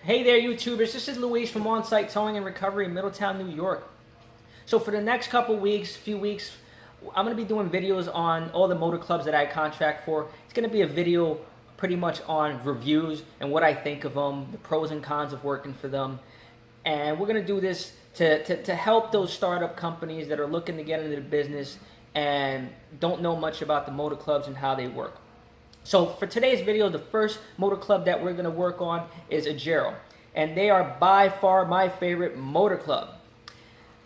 Hey there, YouTubers. This is Luis from On-Site Towing and Recovery in Middletown, New York. So for the next few weeks, I'm going to be doing videos on all the motor clubs that I contract for. It's going to be a video pretty much on reviews and what I think of them, the pros and cons of working for them. And we're going to do this to help those startup companies that are looking to get into the business and don't know much about the motor clubs and how they work. So for today's video, the first motor club that we're going to work on is Agero. And they are by far my favorite motor club.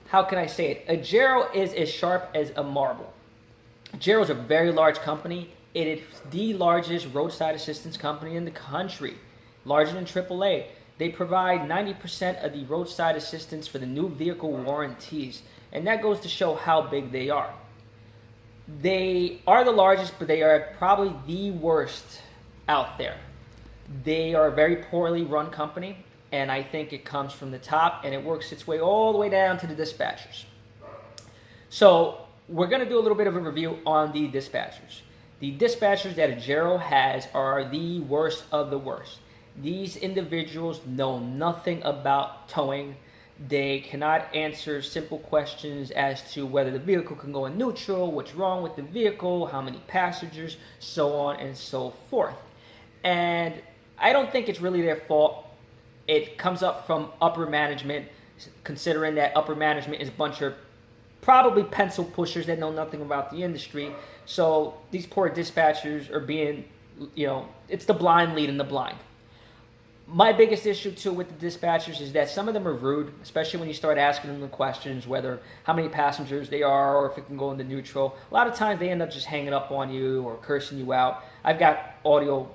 How can I say it? Agero is as sharp as a marble. Agero is a very large company. It is the largest roadside assistance company in the country, larger than AAA. They provide 90% of the roadside assistance for the new vehicle warranties. And that goes to show how big they are. They are the largest, but they are probably the worst out there. They are a very poorly run company, and I think it comes from the top, and it works its way all the way down to the dispatchers. So we're going to do a little bit of a review on the dispatchers. The dispatchers that Agero has are the worst of the worst. These individuals know nothing about towing. They cannot answer simple questions as to whether the vehicle can go in neutral, what's wrong with the vehicle, how many passengers, so on and so forth. And I don't think it's really their fault. It comes up from upper management, considering that upper management is a bunch of probably pencil pushers that know nothing about the industry. So these poor dispatchers are being, it's the blind leading the blind. My biggest issue too with the dispatchers is that some of them are rude, especially when you start asking them the questions, whether how many passengers they are or if it can go into neutral. A lot of times they end up just hanging up on you or cursing you out. I've got audio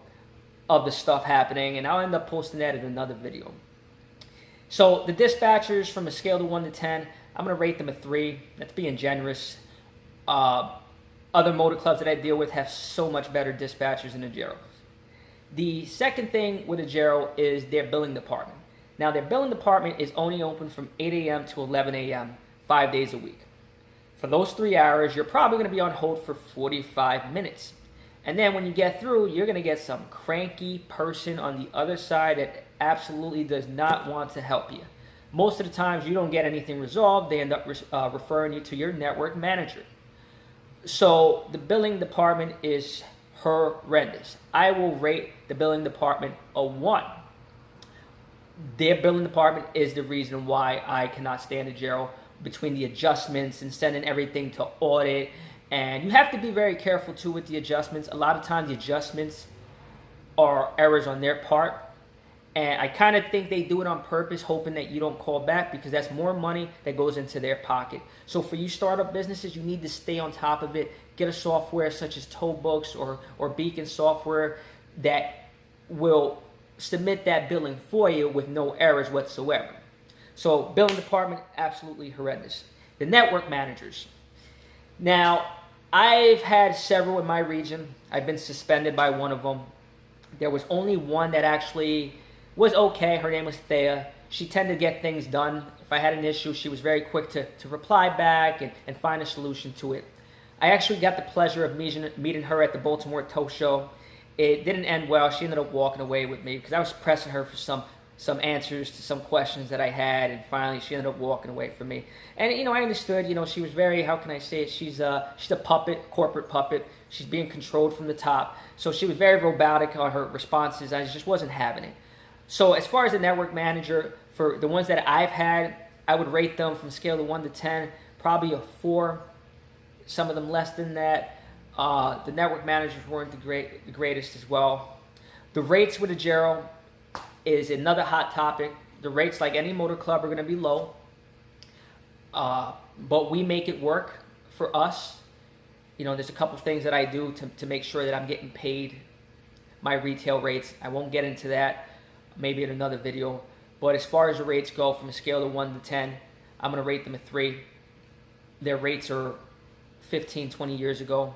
of the stuff happening, and I'll end up posting that in another video. So the dispatchers, from a scale of 1 to 10, I'm going to rate them a 3. That's being generous. Other motor clubs that I deal with have so much better dispatchers than Agero. The second thing with Agero is their billing department. Now, their billing department is only open from 8 a.m. to 11 a.m., 5 days a week. For those 3 hours, you're probably going to be on hold for 45 minutes. And then when you get through, you're going to get some cranky person on the other side that absolutely does not want to help you. Most of the times, you don't get anything resolved. They end up referring you to your network manager. So the billing department is horrendous. I will rate the billing department a 1. Their billing department is the reason why I cannot stand Agero, between the adjustments and sending everything to audit. And you have to be very careful too with the adjustments. A lot of times the adjustments are errors on their part. And I kind of think they do it on purpose, hoping that you don't call back, because that's more money that goes into their pocket. So for you startup businesses, you need to stay on top of it. Get a software such as TowBooks or Beacon software that will submit that billing for you with no errors whatsoever. So billing department, absolutely horrendous. The network managers. Now, I've had several in my region. I've been suspended by one of them. There was only one that actually was okay. Her name was Thea. She tended to get things done. If I had an issue, she was very quick to reply back and find a solution to it. I actually got the pleasure of meeting her at the Baltimore Tow Show. It didn't end well. She ended up walking away with me because I was pressing her for some answers to some questions that I had, and finally she ended up walking away from me. And I understood. She was very, how can I say it? She's a puppet, corporate puppet. She's being controlled from the top. So she was very robotic on her responses. I just wasn't having it. So as far as the network manager, for the ones that I've had, I would rate them from a scale of 1 to 10, probably a 4. Some of them less than that. The network managers weren't the greatest as well. The rates with Agero is another hot topic. The rates, like any motor club, are going to be low. But we make it work for us. There's a couple things that I do to make sure that I'm getting paid my retail rates. I won't get into that, maybe in another video. But as far as the rates go, from a scale of 1 to 10, I'm going to rate them a 3. Their rates are 15, 20 years ago.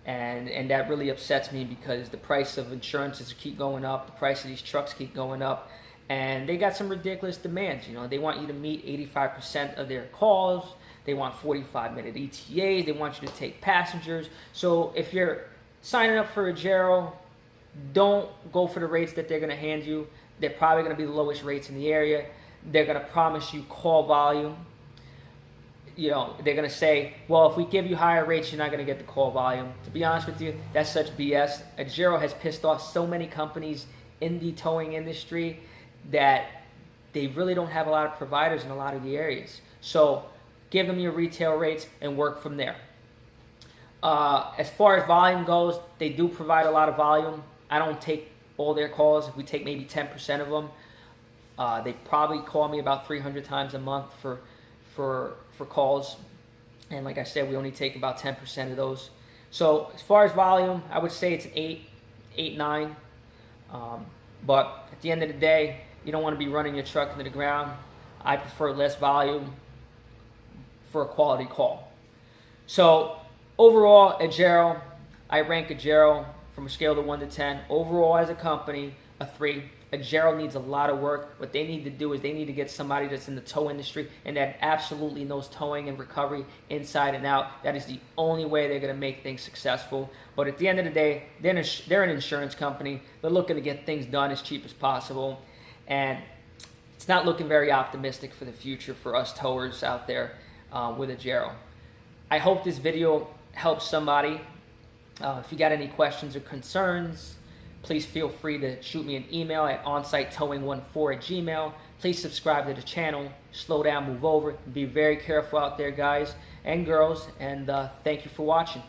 And that really upsets me, because the price of insurances keep going up, the price of these trucks keep going up, and they got some ridiculous demands. They want you to meet 85% of their calls. They want 45-minute ETAs. They want you to take passengers. So if you're signing up for Agero, don't go for the rates that they're going to hand you. They're probably going to be the lowest rates in the area. They're going to promise you call volume. You know, they're going to say, well, if we give you higher rates, you're not going to get the call volume. To be honest with you, that's such BS. Agero has pissed off so many companies in the towing industry that they really don't have a lot of providers in a lot of the areas. So give them your retail rates and work from there. As far as volume goes, they do provide a lot of volume. I don't take all their calls. We take maybe 10% of them. They probably call me about 300 times a month for calls. And like I said, we only take about 10% of those. So as far as volume, I would say it's an 8, 9. But at the end of the day, you don't want to be running your truck into the ground. I prefer less volume for a quality call. So overall, Agero, I rank Agero from a scale of 1 to 10. Overall, as a company, a 3. Agero needs a lot of work. What they need to do is they need to get somebody that's in the tow industry and that absolutely knows towing and recovery inside and out. That is the only way they're going to make things successful. But at the end of the day, they're an insurance company. They're looking to get things done as cheap as possible. And it's not looking very optimistic for the future for us towers out there with Agero. I hope this video helps somebody. If you got any questions or concerns, please feel free to shoot me an email at onsitetowing14@gmail.com. Please subscribe to the channel. Slow down, move over. Be very careful out there, guys and girls. And thank you for watching.